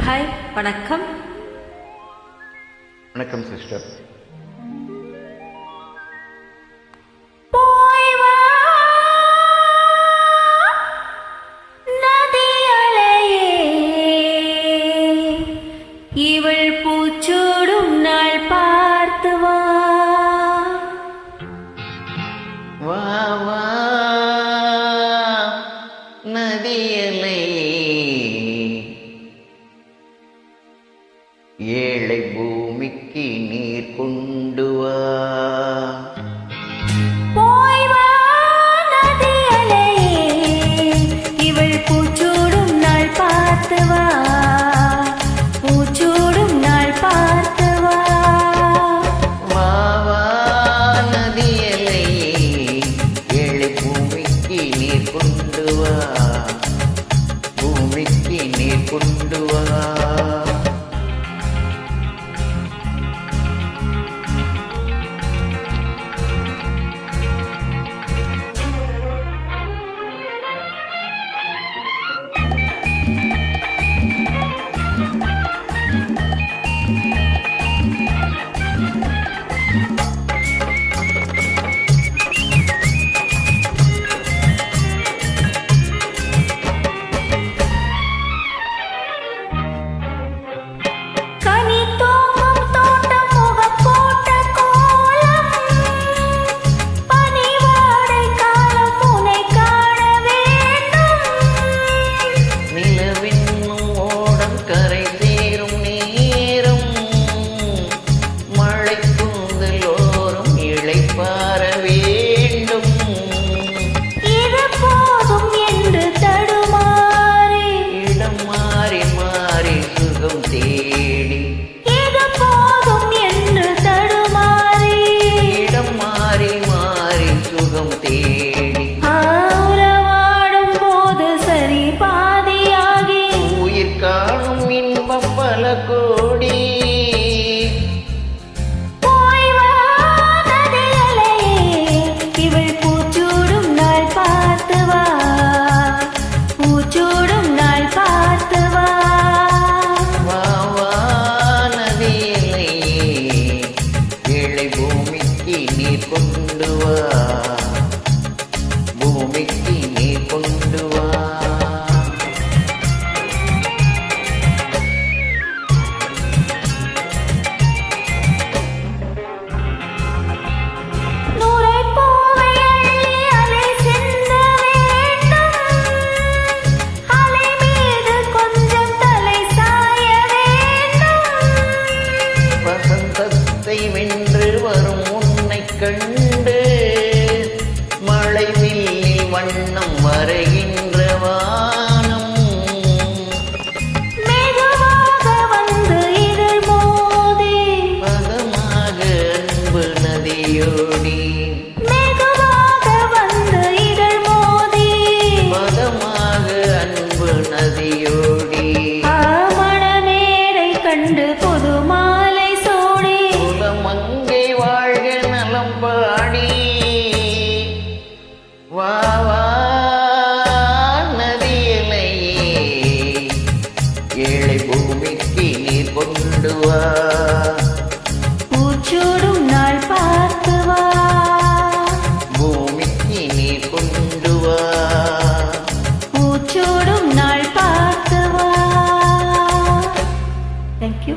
Hi, வணக்கம். வணக்கம் sister. இவள் பூச்சூடும் நாள் பார்த்து வா வா வா நதியலை ஏழை பூமிக்கு நீர் கொண்டு வா. போய் வா நதியலை, இவள் பூச்சூடும் நாள் பார்த்து வா, பூச்சூடும் நாள் பார்த்து வா. வா வா நதியலை ஏழை பூமிக்கு நீர் கொண்டு வா, பூமிக்கு நீர் கொண்டு வா. பல கோடி போய் வா நதியலை, இவள் பூச்சூடும் நாள் பார்த்து வா, பூச்சூடும் நாள் பார்த்து வா. வா வா நதியலை ஏழை பூமிக்கு நீர் கொண்டு வா, பூமிக்கு நீர் கொண்டு வா. வென்று வரும் உன்னை கண்டு மழை வில்லில் வண்ணம் வரைகின்ற வானம் மெதுவாக வந்து இதழ் மோதி, பதமாக அன்பு நதியோடி, மெதுவாக வந்து இதழ் மோதி, பதமாக அன்பு நதியோடி. மணமேடை கண்டு புது மாலை சூடி, மங்கை வாழ்க நலம் பாடி. வா வா நதியலை ஏழை பூமிக்கு நீர் கொண்டு வா, பூச்சூடும் நாள் பார்த்து வா, பூமிக்கு நீர் கொண்டு வா, பூச்சூடும் நாள் பார்த்து வா. Thank you.